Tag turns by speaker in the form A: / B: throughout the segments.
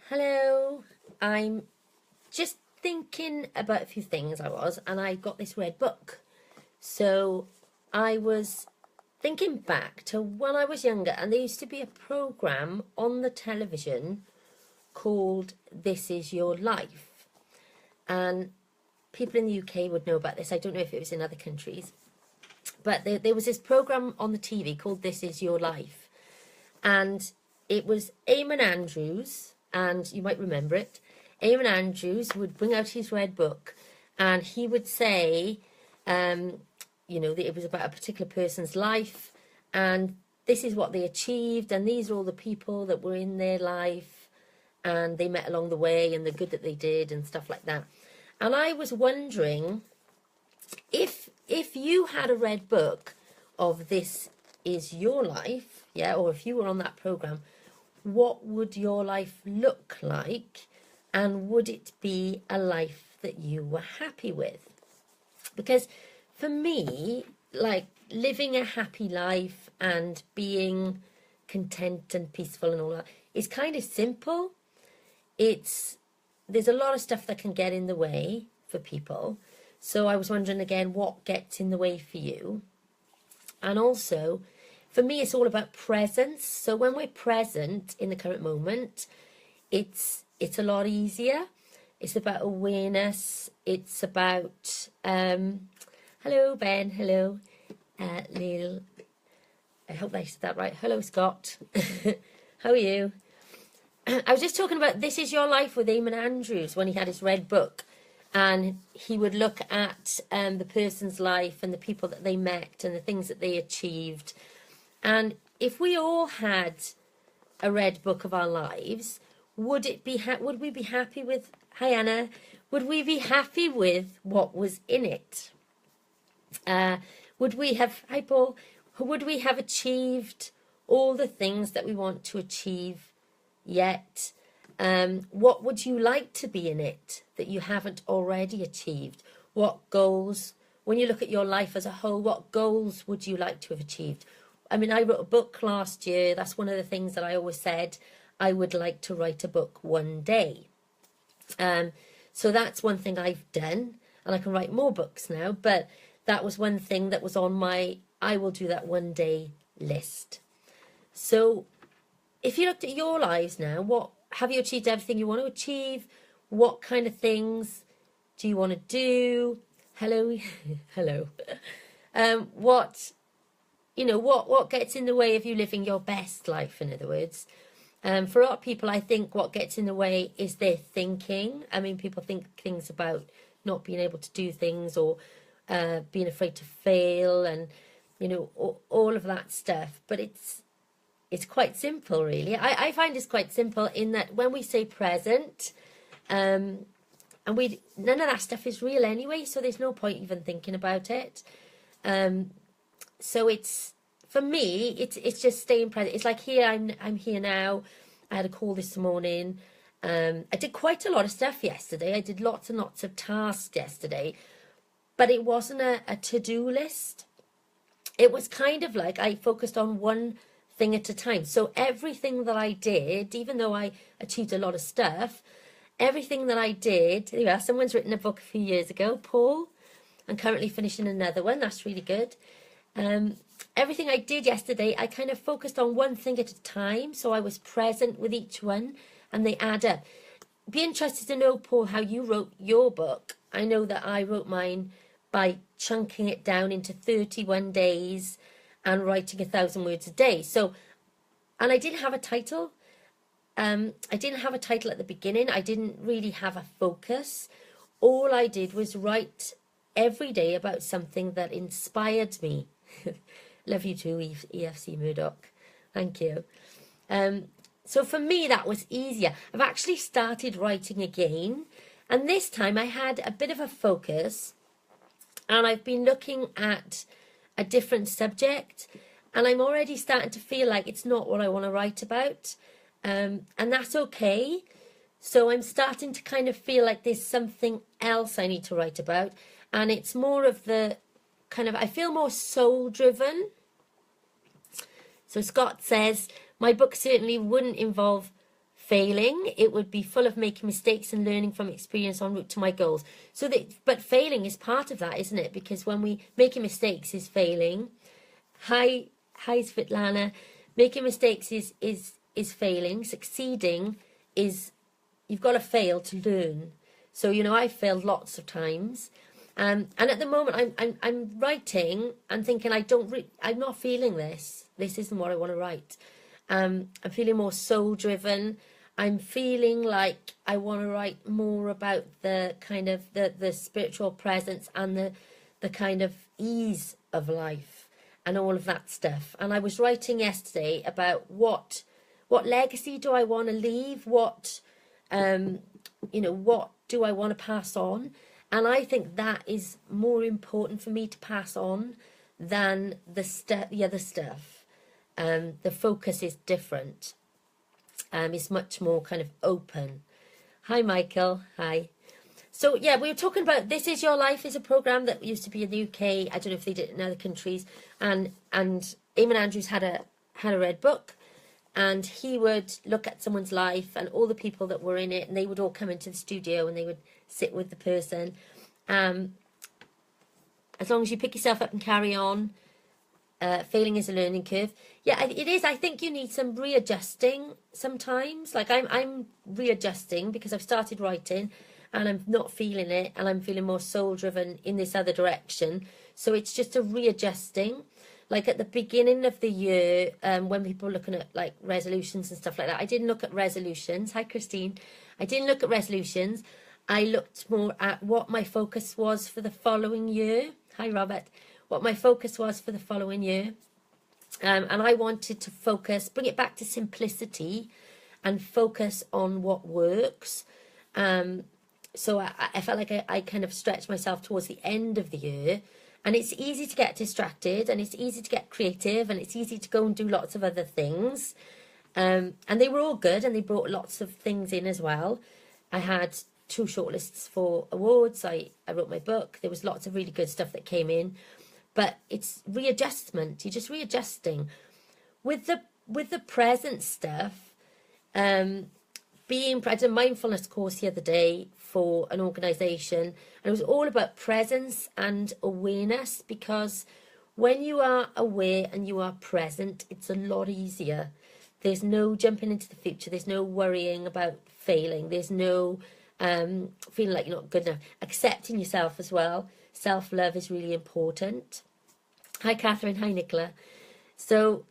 A: Hello, I'm just thinking about a few things and I got this red book. So I was thinking back to when I was younger, and there used to be a program on the television called This Is Your Life. And people in the UK would know about this. I don't know if it was in other countries. But there was this program on the TV called This Is Your Life. And it was Eamon Andrews, and you might remember it. Eamon Andrews would bring out his red book, and he would say, that it was about a particular person's life, and this is what they achieved, and these are all the people that were in their life, and they met along the way, and the good that they did, and stuff like that. And I was wondering if you had a red book of This Is Your Life, or if you were on that program, what would your life look like, and would it be a life that you were happy with? Because for me, like, living a happy life and being content and peaceful and all that is kind of simple. There's a lot of stuff that can get in the way for people. So I was wondering again, what gets in the way for you? And also, for me, it's all about presence. So when we're present in the current moment, it's a lot easier. It's about awareness. It's about, hello, Ben. Hello, Lil. I hope I said that right. Hello, Scott. How are you? I was just talking about This Is Your Life with Eamon Andrews when he had his red book. And he would look at the person's life and the people that they met and the things that they achieved. And if we all had a red book of our lives, would we be happy with, hi Anna, would we be happy with what was in it? Would we have, hi Paul, would we have achieved all the things that we want to achieve yet? What would you like to be in it that you haven't already achieved? What goals, when you look at your life as a whole, what goals would you like to have achieved? I mean, I wrote a book last year. That's one of the things that I always said. I would like to write a book one day. So that's one thing I've done, and I can write more books now, but that was one thing that was on my I will do that one day list. So if you looked at your lives now, what have you achieved? Everything you want to achieve? What kind of things do you want to do? Hello. Hello. What gets in the way of you living your best life, in other words? For a lot of people, I think what gets in the way is their thinking. I mean, people think things about not being able to do things, or being afraid to fail, and all of that stuff. But it's quite simple, really. I find it's quite simple in that when we say present, and none of that stuff is real anyway, so there's no point even thinking about it. So for me, it's just staying present. It's like here, I'm here now. I had a call this morning. I did quite a lot of stuff yesterday. I did lots and lots of tasks yesterday, but it wasn't a to-do list. It was kind of like I focused on one thing at a time. So everything that I did, even though I achieved a lot of stuff, everything that I did, someone's written a book a few years ago, Paul. I'm currently finishing another one. That's really good. Everything I did yesterday, I kind of focused on one thing at a time. So I was present with each one, and they add up. Be interested to know, Paul, how you wrote your book. I know that I wrote mine by chunking it down into 31 days and writing 1,000 words a day. So, and I didn't have a title. I didn't have a title at the beginning. I didn't really have a focus. All I did was write every day about something that inspired me. Love you too, EFC Murdoch. Thank you. So for me, that was easier. I've actually started writing again. And this time I had a bit of a focus. And I've been looking at a different subject. And I'm already starting to feel like it's not what I want to write about. And that's okay. So I'm starting to kind of feel like there's something else I need to write about. And it's more of the kind of, I feel more soul driven. So Scott says, my book certainly wouldn't involve failing. It would be full of making mistakes and learning from experience en route to my goals. So that, but failing is part of that, isn't it? Because when we making mistakes is failing. Hi, Svetlana. Making mistakes is failing. Succeeding is, you've got to fail to learn. So, you know, I failed lots of times. And at the moment, I'm writing and thinking, I'm not feeling this. This isn't what I want to write. I'm feeling more soul-driven. I'm feeling like I want to write more about the kind of the spiritual presence and the kind of ease of life and all of that stuff. And I was writing yesterday about what legacy do I want to leave? What, you know, what do I want to pass on? And I think that is more important for me to pass on than the other stuff. The focus is different. It's much more kind of open. Hi, Michael. Hi. So, yeah, we were talking about This Is Your Life is a programme that used to be in the UK. I don't know if they did it in other countries. And Eamon Andrews had a red book. And he would look at someone's life and all the people that were in it. And they would all come into the studio and they would sit with the person. As long as you pick yourself up and carry on. Failing is a learning curve. Yeah, it is. I think you need some readjusting sometimes. Like I'm readjusting because I've started writing and I'm not feeling it and I'm feeling more soul driven in this other direction. So it's just a readjusting. Like at the beginning of the year, when people were looking at like resolutions and stuff like that, I didn't look at resolutions. Hi, Christine. I didn't look at resolutions. I looked more at what my focus was for the following year. Hi, Robert. What my focus was for the following year. And I wanted to focus, bring it back to simplicity and focus on what works. So I felt like I kind of stretched myself towards the end of the year. And it's easy to get distracted and it's easy to get creative and it's easy to go and do lots of other things. And they were all good and they brought lots of things in as well. I had 2 shortlists for awards. I wrote my book. There was lots of really good stuff that came in. But it's readjustment. You're just readjusting. With the present stuff, I did a mindfulness course the other day for an organisation. And it was all about presence and awareness. Because when you are aware and you are present, it's a lot easier. There's no jumping into the future. There's no worrying about failing. There's no feeling like you're not good enough. Accepting yourself as well. Self-love is really important. Hi, Catherine. Hi, Nicola. So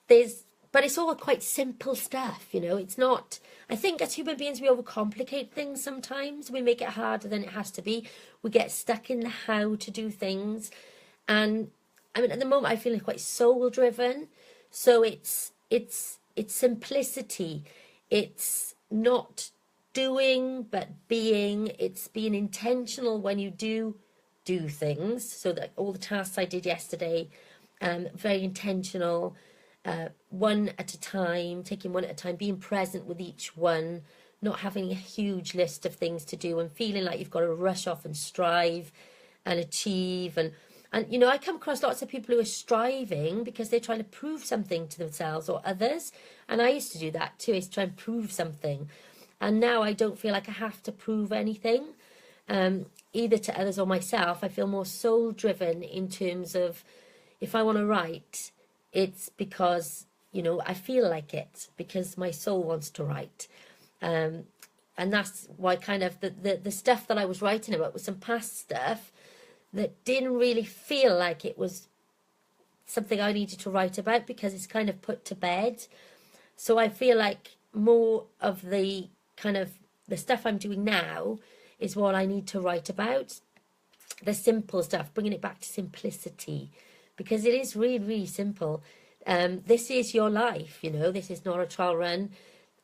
A: but it's all quite simple stuff, you know. It's not, I think as human beings, we overcomplicate things sometimes. We make it harder than it has to be. We get stuck in the how to do things. And I mean, at the moment, I feel quite soul-driven. So it's simplicity. It's not doing, but being. It's being intentional when you do things. So that all the tasks I did yesterday, very intentional, one at a time, taking one at a time, being present with each one, not having a huge list of things to do and feeling like you've got to rush off and strive and achieve. And you know, I come across lots of people who are striving because they're trying to prove something to themselves or others. And I used to do that too, is try and prove something. And now I don't feel like I have to prove anything. Either to others or myself. I feel more soul driven in terms of if I want to write, it's because, you know, I feel like it, because my soul wants to write. And that's why kind of the stuff that I was writing about was some past stuff that didn't really feel like it was something I needed to write about because it's kind of put to bed. So I feel like more of the kind of the stuff I'm doing now is what I need to write about. The simple stuff, bringing it back to simplicity, because it is really, really simple. This is your life, you know, this is not a trial run.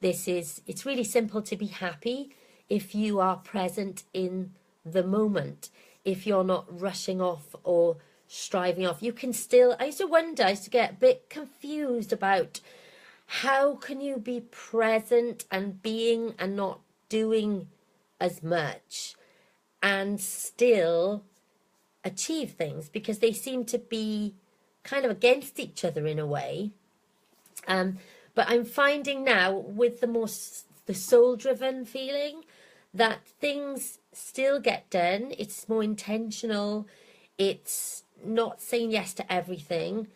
A: It's really simple to be happy if you are present in the moment, if you're not rushing off or striving off. You can still, I used to get a bit confused about how can you be present and being and not doing as much and still achieve things, because they seem to be kind of against each other in a way. But I'm finding now with the more the soul-driven feeling, that things still get done. It's more intentional. It's not saying yes to everything,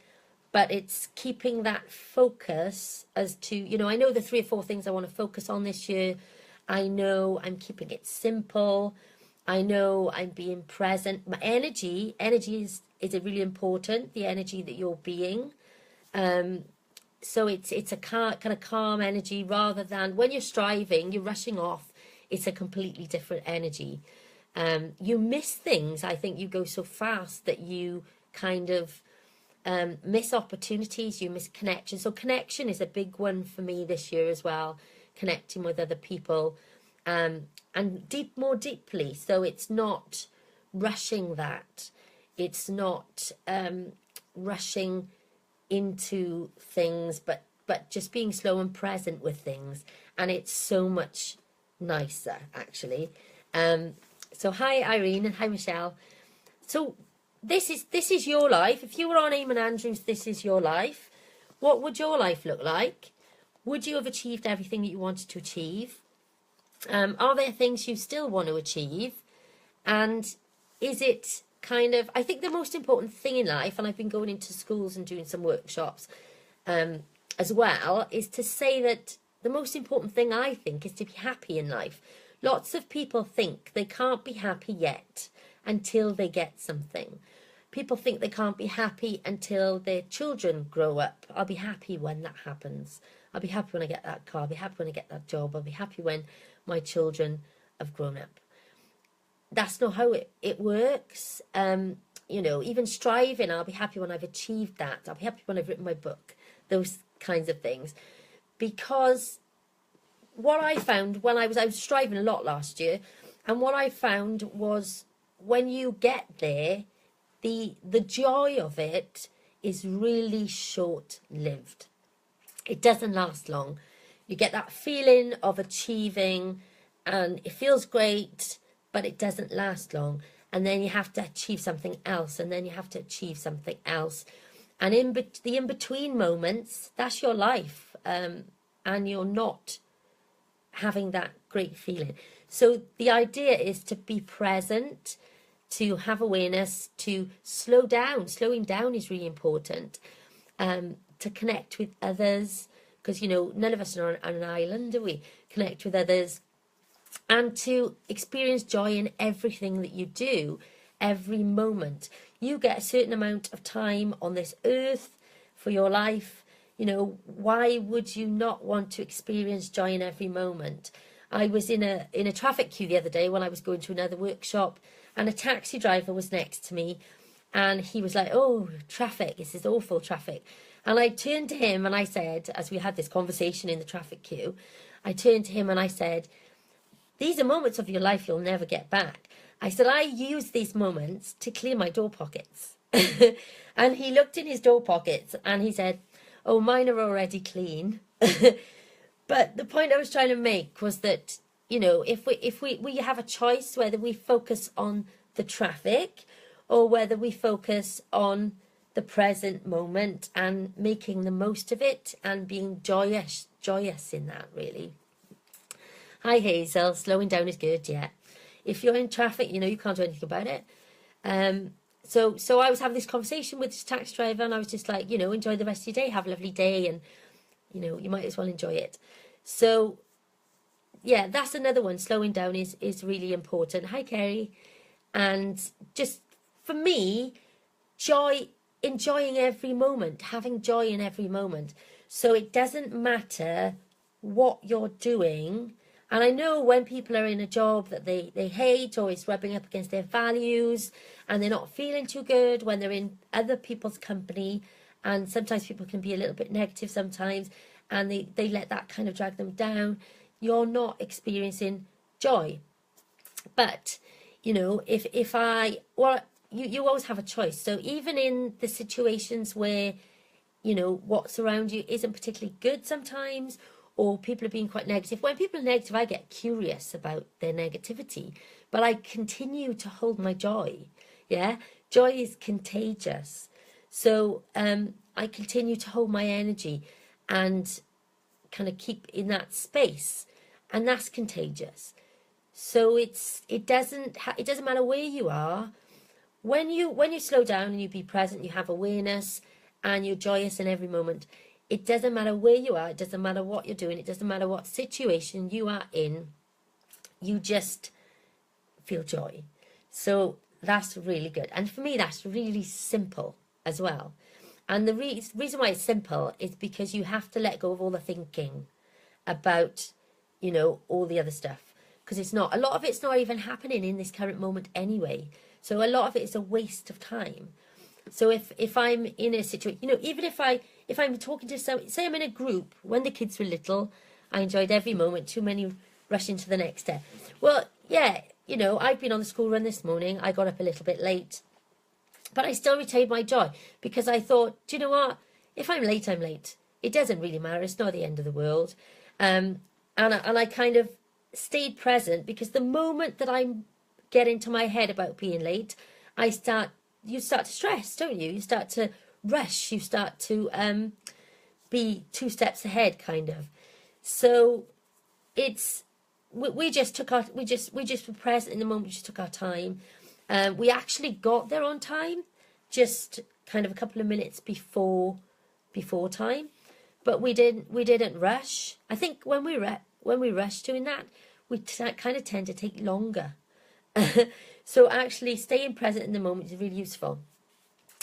A: but it's keeping that focus as to, you know, I know the 3 or 4 things I want to focus on this year. I know I'm keeping it simple. I know I'm being present. My energy is a really important, the energy that you're being. So it's a kind of calm energy, rather than when you're striving, you're rushing off. It's a completely different energy. You miss things. I think you go so fast that you kind of miss opportunities, you miss connection. So connection is a big one for me this year as well, connecting with other people, and more deeply. So it's not rushing that. It's not rushing into things, but just being slow and present with things. And it's so much nicer, actually. So hi Irene, and hi Michelle. So this is your life. If you were on Eamon Andrews, this is your life. What would your life look like? Would you have achieved everything that you wanted to achieve? Are there things you still want to achieve? And is it kind of, I think the most important thing in life, and I've been going into schools and doing some workshops as well, is to say that the most important thing, I think, is to be happy in life. Lots of people think they can't be happy yet until they get something. People think they can't be happy until their children grow up. I'll be happy when that happens. I'll be happy when I get that car. I'll be happy when I get that job. I'll be happy when my children have grown up. That's not how it works. You know, even striving, I'll be happy when I've achieved that. I'll be happy when I've written my book. Those kinds of things. Because what I found when I was striving a lot last year, and what I found was when you get there, the joy of it is really short-lived. It doesn't last long. You get that feeling of achieving, and it feels great, but it doesn't last long. And then you have to achieve something else, and then you have to achieve something else. And the in-between moments, that's your life, and you're not having that great feeling. So the idea is to be present, to have awareness, to slow down. Slowing down is really important, to connect with others, because, you know, none of us are on an island, do we? Connect with others, and to experience joy in everything that you do, every moment. You get a certain amount of time on this earth for your life. You know, why would you not want to experience joy in every moment? I was in a traffic queue the other day when I was going to another workshop, and a taxi driver was next to me, and he was like, "Oh, traffic, this is awful traffic." And I turned to him and I said, as we had this conversation in the traffic queue, I turned to him and I said, "These are moments of your life you'll never get back." I said, "I use these moments to clear my door pockets." And he looked in his door pockets and he said, "Oh, mine are already clean." But the point I was trying to make was that, you know, if we have a choice whether we focus on the traffic or whether we focus on the present moment and making the most of it and being joyous in that, really. Hi Hazel, slowing down is good, yeah. If you're in traffic, you know, you can't do anything about it. So I was having this conversation with this taxi driver, and I was just like, you know, enjoy the rest of your day, have a lovely day, and, you know, you might as well enjoy it. So, yeah, that's another one. Slowing down is really important. Hi, Kerry. And just, for me, enjoying every moment, having joy in every moment. So it doesn't matter what you're doing. And I know when people are in a job that they hate, or it's rubbing up against their values, and they're not feeling too good when they're in other people's company, and sometimes people can be a little bit negative sometimes, and they let that kind of drag them down, you're not experiencing joy. But, you know, you always have a choice. So even in the situations where, you know, what's around you isn't particularly good sometimes, or people are being quite negative. When people are negative, I get curious about their negativity, but I continue to hold my joy. Yeah, joy is contagious. So I continue to hold my energy and kind of keep in that space. and that's contagious. So it doesn't matter where you are. When you slow down and you be present, you have awareness, and you're joyous in every moment. It doesn't matter where you are. It doesn't matter what you're doing. It doesn't matter what situation you are in. You just feel joy. So that's really good. And for me, that's really simple as well. And the reason why it's simple is because you have to let go of all the thinking about, all the other stuff. Because a lot of it's not even happening in this current moment anyway. So a lot of it is a waste of time. So if I'm in a situation, even if I'm talking to say I'm in a group, when the kids were little, I enjoyed every moment, too many rushing to the next step. Well, yeah, I've been on the school run this morning. I got up a little bit late, but I still retained my joy because I thought, do you know what? If I'm late, I'm late. It doesn't really matter. It's not the end of the world. And I kind of stayed present, because the moment that I get into my head about being late, you start to stress, don't you? You start to rush. You start to be 2 steps ahead, kind of. So we just were present in the moment. We just took our time. We actually got there on time, just kind of a couple of minutes before time, but we didn't rush. I think when we rush doing that, we kind of tend to take longer. So actually staying present in the moment is really useful,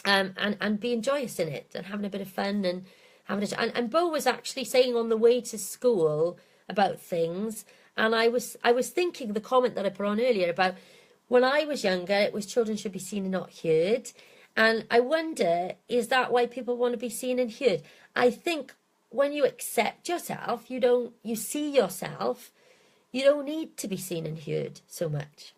A: and being joyous in it and having a bit of fun and and Bo was actually saying on the way to school about things, and I was thinking the comment that I put on earlier about when I was younger, it was children should be seen and not heard. And I wonder, is that why people want to be seen and heard? I think when you accept yourself, you see yourself, you don't need to be seen and heard so much.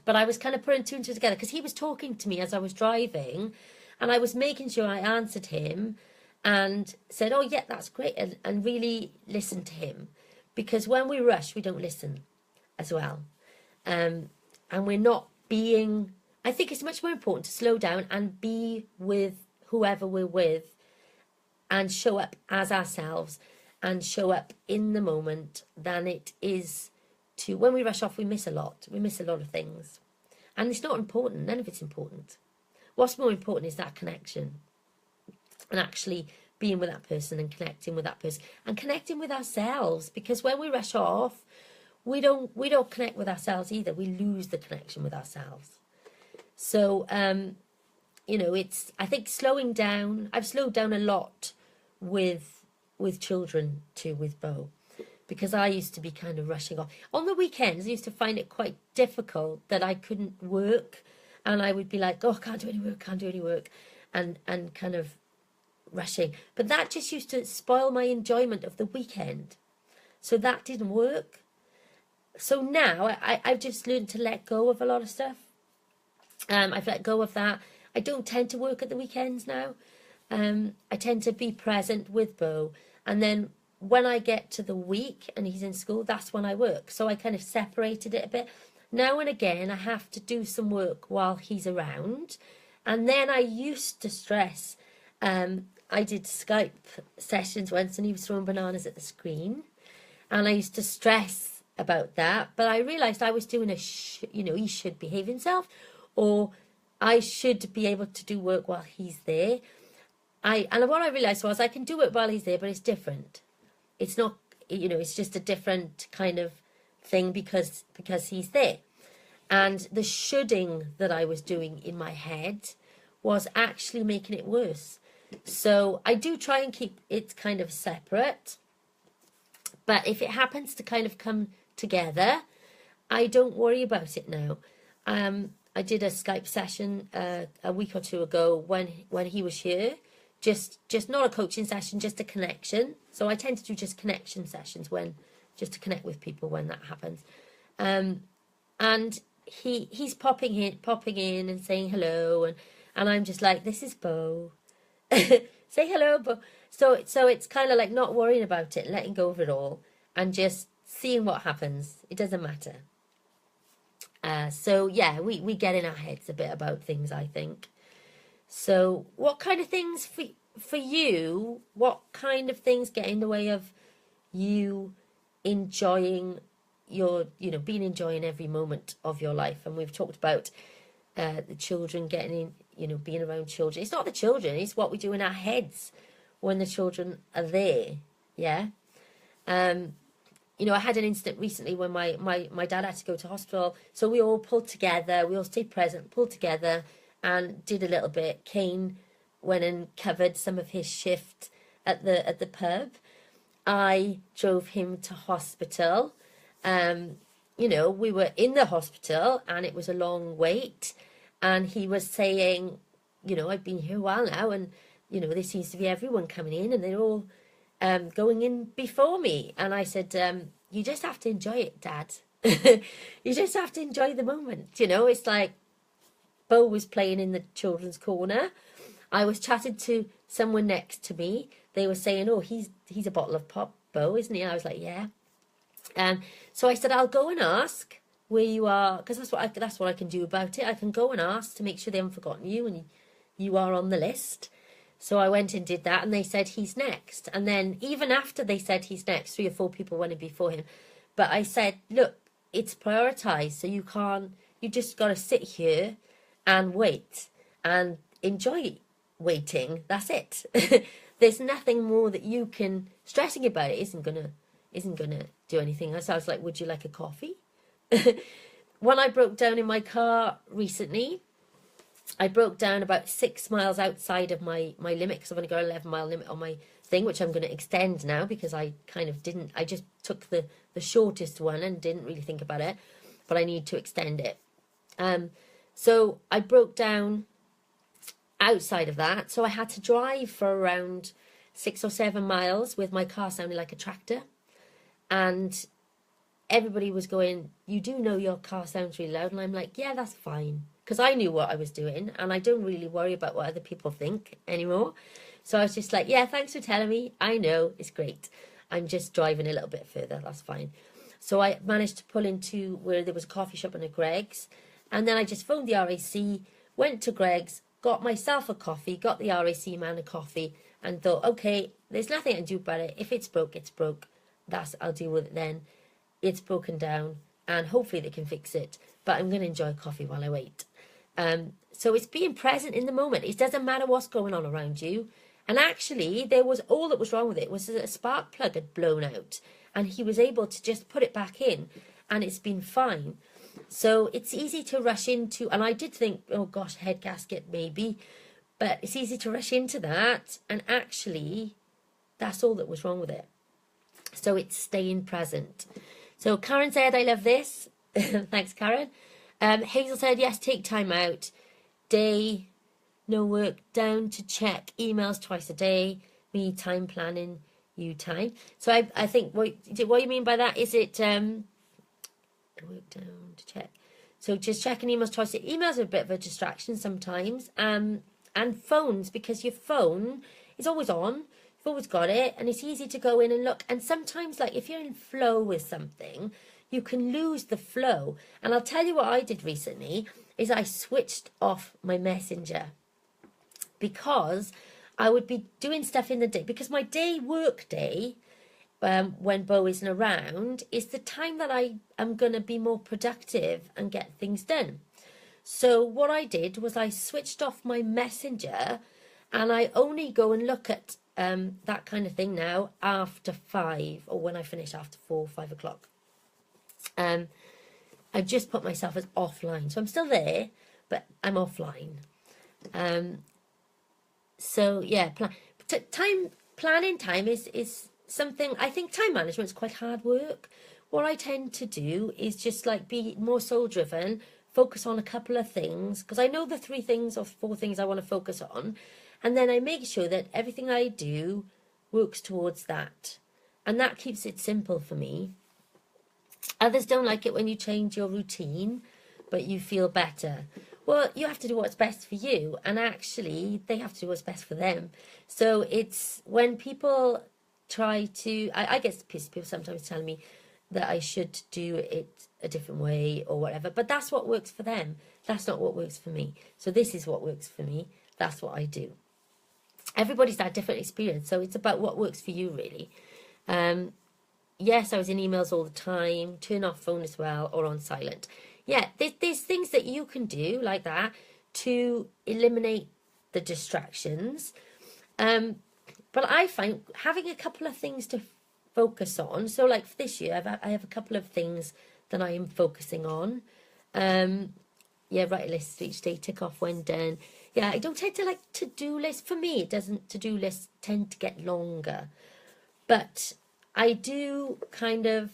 A: But I was kind of putting 2 and 2 together, because he was talking to me as I was driving, and I was making sure I answered him and said, oh yeah, that's great, and really listened to him. Because when we rush, we don't listen as well. And we're not being... I think it's much more important to slow down and be with whoever we're with and show up as ourselves and show up in the moment than it is to... When we rush off, we miss a lot. We miss a lot of things. And it's not important. None of it's important. What's more important is that connection. And actually being with that person and connecting with that person. And connecting with ourselves. Because when we rush off, we don't connect with ourselves either. We lose the connection with ourselves. So, it's... I think slowing down... I've slowed down a lot with children too, with Bo. Because I used to be kind of rushing off. On the weekends, I used to find it quite difficult that I couldn't work. And I would be like, oh, I can't do any work. And kind of rushing. But that just used to spoil my enjoyment of the weekend. So that didn't work. So now I've just learned to let go of a lot of stuff. I've let go of that. I don't tend to work at the weekends now. I tend to be present with Bo. And then when I get to the week and he's in school, that's when I work. So I kind of separated it a bit. Now and again, I have to do some work while he's around. And then I used to stress. I did Skype sessions once and he was throwing bananas at the screen. And I used to stress about that. But I realised I was doing he should behave himself. Or I should be able to do work while he's there. And what I realised was I can do it while he's there, but it's different. It's not, it's just a different kind of thing because he's there. And the shoulding that I was doing in my head was actually making it worse. So I do try and keep it kind of separate. But if it happens to kind of come together, I don't worry about it now. I did a Skype session a week or 2 ago when he was here. Just not a coaching session, just a connection. So I tend to do just connection sessions just to connect with people when that happens. And he's popping in and saying hello, and I'm just like, this is Bo. Say hello, Bo. So it's kind of like not worrying about it, letting go of it all, and just seeing what happens. It doesn't matter. So yeah, we get in our heads a bit about things, I think. So what kind of things for you, what kind of things get in the way of you enjoying being enjoying every moment of your life. And we've talked about the children getting in, being around children. It's not the children, it's what we do in our heads when the children are there. Yeah. I had an incident recently when my dad had to go to hospital. So we all pulled together, we all stayed present, pulled together and did a little bit. Kane went and covered some of his shift at the pub. I drove him to hospital. We were in the hospital and it was a long wait. And he was saying, I've been here a while now and, there seems to be everyone coming in and they're all going in before me. And I said, you just have to enjoy it, Dad. You just have to enjoy the moment. It's like Bo was playing in the children's corner. I was chatting to someone next to me. They were saying, oh, he's a bottle of pop, Bo, isn't he? And I was like, yeah. So I said, I'll go and ask where you are, because that's what I can do about it. I can go and ask to make sure they haven't forgotten you and you are on the list. So I went and did that, and they said he's next. And then even after they said he's next, 3 or 4 people went in before him. But I said, look, it's prioritised, so you just got to sit here and wait and enjoy waiting. That's it. There's nothing more that you can, stressing about it isn't gonna do anything. So I was like, would you like a coffee? When I broke down in my car recently, I broke down about 6 miles outside of my limit, because I've only got an 11-mile limit on my thing, which I'm going to extend now because I just took the shortest one and didn't really think about it, but I need to extend it. So I broke down outside of that, so I had to drive for around 6 or 7 miles with my car sounding like a tractor. And everybody was going, you do know your car sounds really loud? And I'm like, yeah, that's fine. Because I knew what I was doing and I don't really worry about what other people think anymore. So I was just like, yeah, thanks for telling me. I know, it's great. I'm just driving a little bit further. That's fine. So I managed to pull into where there was a coffee shop and a Greggs. And then I just phoned the RAC, went to Greggs, got myself a coffee, got the RAC man a coffee, and thought, okay, there's nothing I can do about it. If it's broke, it's broke. I'll deal with it then. It's broken down and hopefully they can fix it. But I'm going to enjoy coffee while I wait. So it's being present in the moment. It doesn't matter what's going on around you. And actually, all that was wrong with it was a spark plug had blown out. And he was able to just put it back in. And it's been fine. So it's easy to rush into, and I did think, oh gosh, head gasket maybe. But it's easy to rush into that. And actually, that's all that was wrong with it. So it's staying present. So Karen said, I love this. Thanks, Karen. Hazel said, yes, take time out. Day, no work, down to check emails twice a day. Me, time planning, you time. So I think, what you mean by that? Is it work down to check? So just checking emails twice a day. Emails are a bit of a distraction sometimes. And phones, because your phone is always on. You've always got it, and it's easy to go in and look. And sometimes, like, if you're in flow with something, you can lose the flow. And I'll tell you what I did recently is I switched off my messenger, because I would be doing stuff in the day, because my work day, when Bo isn't around, is the time that I am going to be more productive and get things done. So what I did was I switched off my messenger, and I only go and look at that kind of thing now after 5, or when I finish after 4, 5 o'clock. I've just put myself as offline, so I'm still there, but I'm offline. So yeah, planning time is something. I think time management is quite hard work. What I tend to do is just like be more soul driven, focus on a couple of things, because I know the 3 things or 4 things I want to focus on. And then I make sure that everything I do works towards that. And that keeps it simple for me. Others don't like it when you change your routine, but you feel better. Well, you have to do what's best for you. And actually, they have to do what's best for them. So it's when people try to... I get pissed people sometimes telling me that I should do it a different way or whatever. But that's what works for them. That's not what works for me. So this is what works for me. That's what I do. Everybody's had different experience, so it's about what works for you, really. yes, I was in emails all the time, turn off phone as well, or on silent. Yeah, there's things that you can do like that to eliminate the distractions. But I find having a couple of things to focus on. So, like for this year, I have a couple of things that I am focusing on. Yeah, write a list each day, tick off when done. Yeah, I don't tend to like to-do lists. For me, it doesn't, to-do lists tend to get longer. But I do kind of,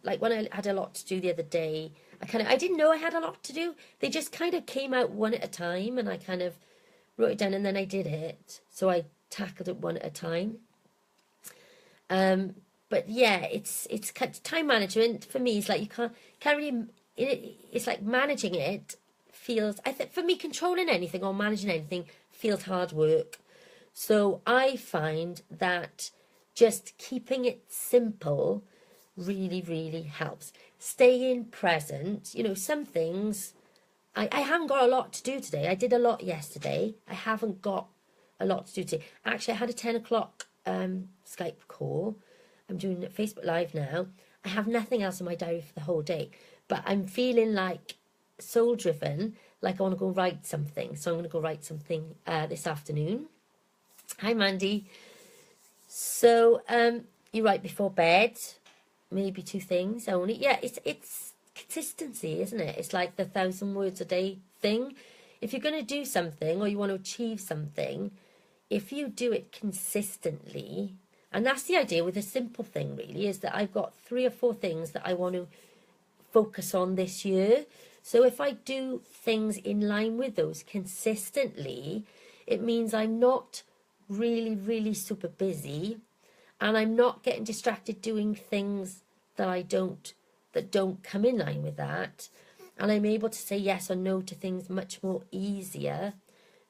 A: like when I had a lot to do the other day, I didn't know I had a lot to do. They just kind of came out one at a time, and I kind of wrote it down, and then I did it. So I tackled it one at a time. But yeah, it's time management for me. It's like you can't really. It's like managing it feels. I think for me, controlling anything or managing anything feels hard work. So I find that just keeping it simple really, really helps. Staying present. You know, some things. I haven't got a lot to do today. I did a lot yesterday. I haven't got a lot to do today. Actually, I had a 10 o'clock Skype call. I'm doing it Facebook Live now. I have nothing else in my diary for the whole day. But I'm feeling like soul-driven, like I want to go write something. So I'm going to go write something this afternoon. Hi, Mandy. So you write before bed, maybe 2 things only. Yeah, it's consistency, isn't it? It's like the 1,000 words a day thing. If you're going to do something or you want to achieve something, if you do it consistently, and that's the idea with a simple thing really, is that I've got 3 or 4 things that I want to focus on this year. So if I do things in line with those consistently, it means I'm not really, really super busy, and I'm not getting distracted doing things that don't come in line with that. And I'm able to say yes or no to things much more easier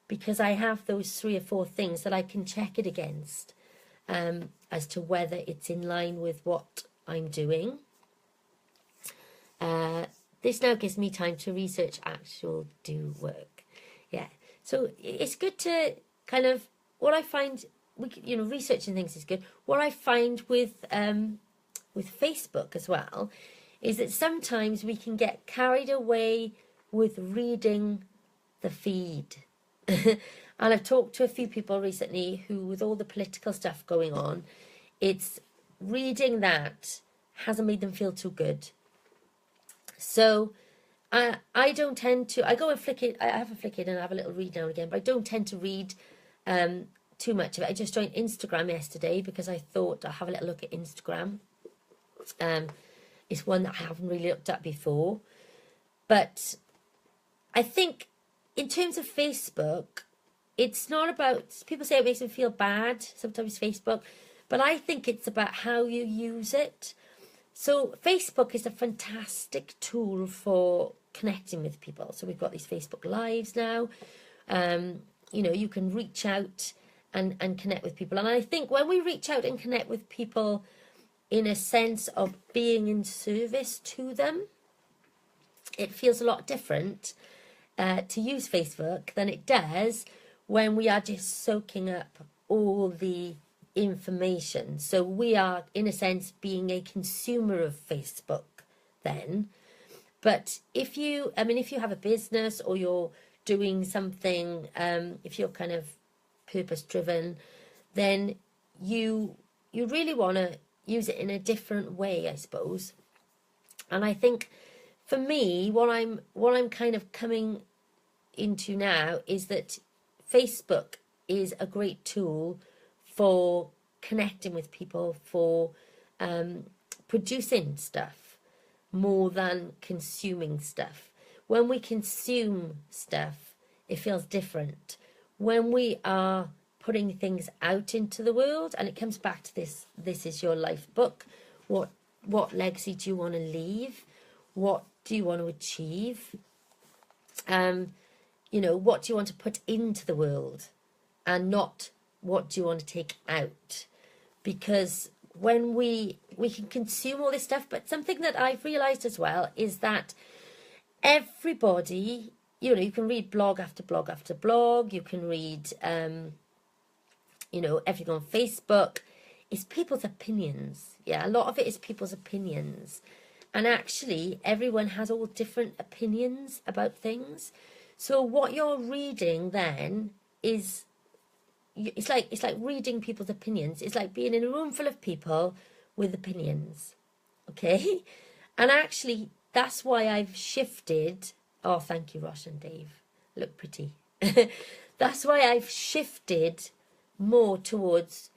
A: because I have those 3 or 4 things that I can check it against as to whether it's in line with what I'm doing. This now gives me time to research actual do work. Yeah, so it's good to kind of, what I find, researching things is good. What I find with Facebook as well is that sometimes we can get carried away with reading the feed. And I've talked to a few people recently who, with all the political stuff going on, it's reading that hasn't made them feel too good. So I don't tend to, I go and flick it, I have a flick it and I have a little read now and again, but I don't tend to read too much of it. I just joined Instagram yesterday because I thought I'll have a little look at Instagram. It's one that I haven't really looked at before. But I think in terms of Facebook, it's not about, people say it makes them feel bad, sometimes Facebook, but I think it's about how you use it. So Facebook is a fantastic tool for connecting with people. So we've got these Facebook Lives now. You can reach out and connect with people. And I think when we reach out and connect with people in a sense of being in service to them, it feels a lot different to use Facebook than it does when we are just soaking up all the information. So we are, in a sense, being a consumer of Facebook then. But if you have a business or you're doing something, if you're kind of purpose-driven, then you really want to use it in a different way, I suppose. And I think for me, what I'm kind of coming into now is that Facebook is a great tool for connecting with people, for producing stuff more than consuming stuff. When we consume stuff, it feels different. When we are putting things out into the world, and it comes back to this is your life book. What legacy do you want to leave? What do you want to achieve? What do you want to put into the world, and not what do you want to take out? Because when we can consume all this stuff, but something that I've realized as well is that everybody, you can read blog after blog after blog, you can read everything on Facebook. is people's opinions. Yeah, a lot of it is people's opinions. And actually, everyone has all different opinions about things. So what you're reading then is, it's like reading people's opinions. It's like being in a room full of people with opinions. Okay? And actually, that's why I've shifted. Oh, thank you, Rosh and Dave. Look pretty. That's why I've shifted more towards,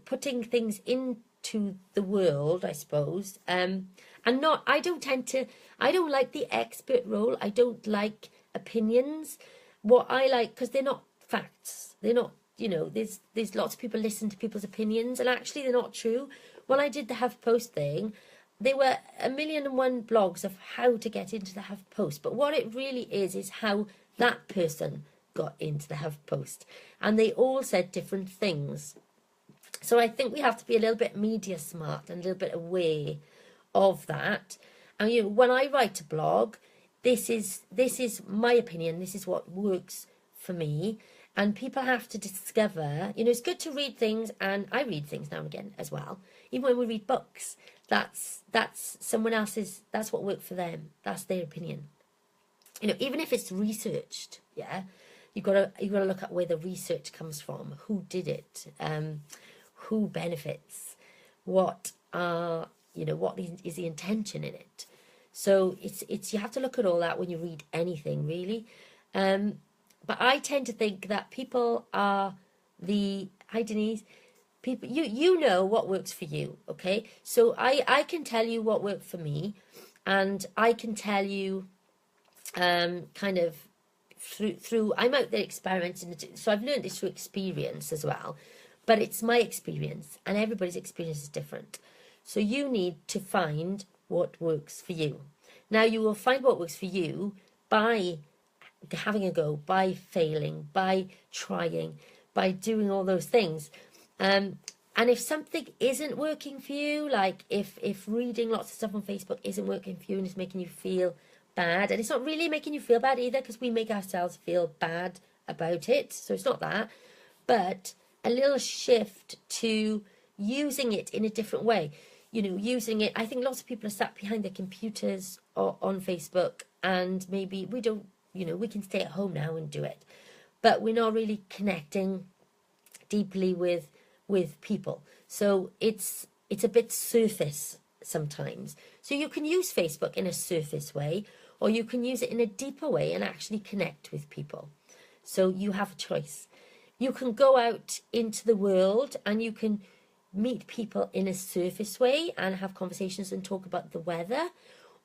A: putting things into the world, I suppose. And I don't like the expert role. I don't like opinions. What I like, because they're not facts. They're not, there's lots of people listen to people's opinions, and actually they're not true. When I did the HuffPost thing, there were 1,000,001 blogs of how to get into the HuffPost. But what it really is how that person got into the HuffPost. And they all said different things. So I think we have to be a little bit media smart and a little bit aware of that. And when I write a blog, this is my opinion. This is what works for me. And people have to discover, it's good to read things, and I read things now and again as well. Even when we read books, that's someone else's, that's what worked for them. That's their opinion. Even if it's researched, yeah, you've got to look at where the research comes from, who did it, who benefits, what is the intention in it. So it's you have to look at all that when you read anything, really. But I tend to think that people are hi Denise, people, you know what works for you, okay? So I can tell you what worked for me, and I can tell you kind of through I'm out there experimenting, so I've learned this through experience as well, but it's my experience, and everybody's experience is different. So you need to find what works for you. Now you will find what works for you by having a go, by failing, by trying, by doing all those things. And if something isn't working for you, like if reading lots of stuff on Facebook isn't working for you and it's making you feel bad, and it's not really making you feel bad either, because we make ourselves feel bad about it, so it's not that, but a little shift to using it in a different way. Using it, I think lots of people are sat behind their computers or on Facebook, and maybe we don't, we can stay at home now and do it, but we're not really connecting deeply with people. So it's a bit surface sometimes. So you can use Facebook in a surface way, or you can use it in a deeper way and actually connect with people. So you have a choice. You can go out into the world and you can meet people in a surface way and have conversations and talk about the weather,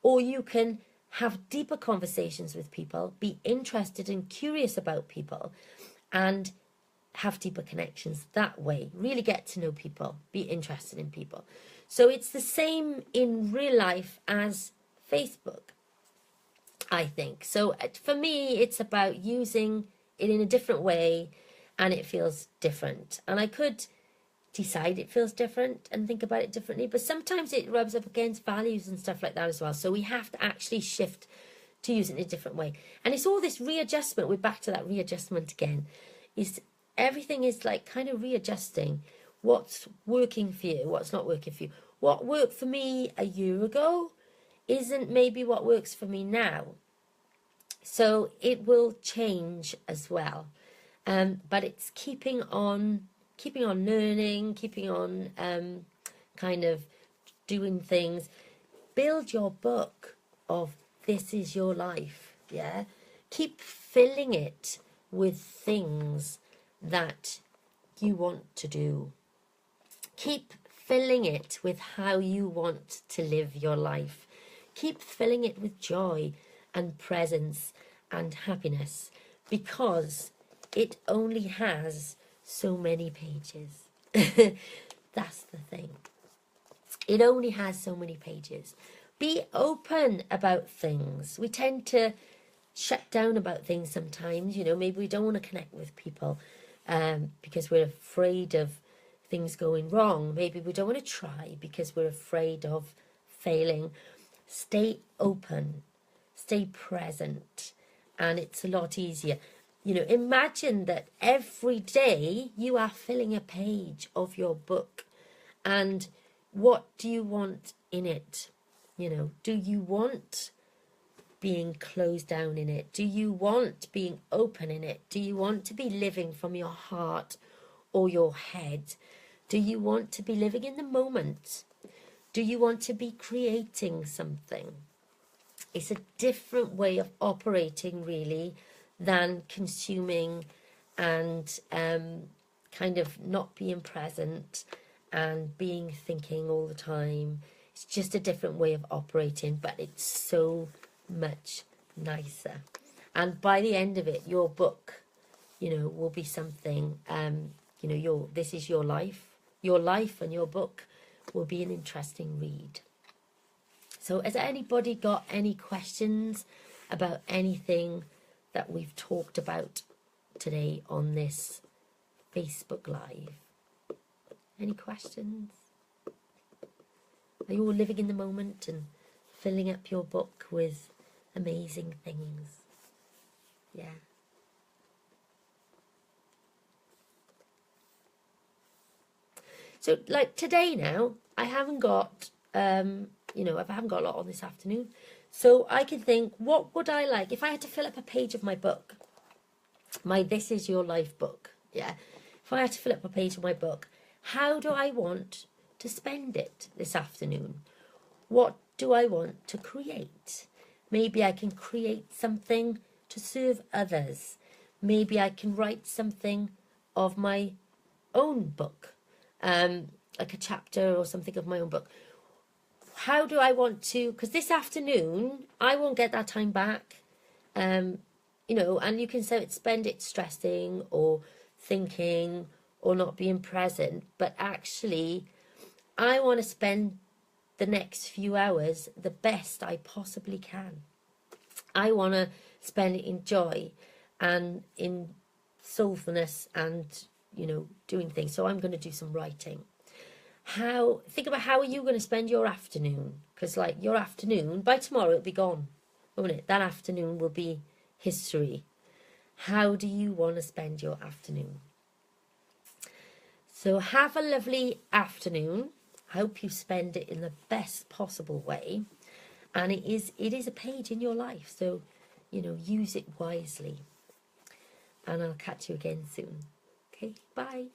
A: or you can have deeper conversations with people, be interested and curious about people, and have deeper connections that way. Really get to know people, be interested in people. So it's the same in real life as Facebook, I think. So for me, it's about using it in a different way, and it feels different. And I could decide it feels different and think about it differently, but sometimes it rubs up against values and stuff like that as well. So we have to actually shift to use it in a different way. And it's all this readjustment. We're back to that readjustment again. Everything is like kind of readjusting what's working for you, what's not working for you. What worked for me a year ago isn't maybe what works for me now. So it will change as well. But it's keeping on learning, keeping on kind of doing things. Build your book of this is your life, yeah? Keep filling it with things that you want to do. Keep filling it with how you want to live your life. Keep filling it with joy and presence and happiness, because it only has so many pages. That's the thing. It only has so many pages. Be open about things. We tend to shut down about things sometimes. Maybe we don't want to connect with people because we're afraid of things going wrong. Maybe we don't want to try because we're afraid of failing. Stay open. Stay present. And it's a lot easier. Imagine that every day you are filling a page of your book And what do you want in it? You know, do you want being closed down in it? Do you want being open in it? Do you want to be living from your heart or your head? Do you want to be living in the moment? Do you want to be creating something? It's a different way of operating, really, than consuming and kind of not being present and being thinking all the time. It's just a different way of operating, but it's so much nicer. And by the end of it, your book, you know, will be something, you know, this is your life. Your life and your book will be an interesting read. So has anybody got any questions about anything that we've talked about today on this Facebook Live? Any questions? Are you all living in the moment and filling up your book with amazing things? Yeah. So like today now, I haven't got, you know, I haven't got a lot on this afternoon. So I can think, what would I like if I had to fill up a page of my book, my This Is Your Life book, yeah? If I had to fill up a page of my book, how do I want to spend it this afternoon? What do I want to create? Maybe I can create something to serve others. Maybe I can write something of my own book, like a chapter or something of my own book. How do I want to, because this afternoon, I won't get that time back, you know, and you can spend it stressing or thinking or not being present, but actually, I want to spend the next few hours the best I possibly can. I want to spend it in joy and in soulfulness and, you know, doing things. So I'm going to do some writing. Think about how are you going to spend your afternoon? Because like your afternoon, by tomorrow it'll be gone, won't it? That afternoon will be history. How do you want to spend your afternoon? So have a lovely afternoon. I hope you spend it in the best possible way. And it is a page in your life. So, you know, use it wisely. And I'll catch you again soon. Okay, bye.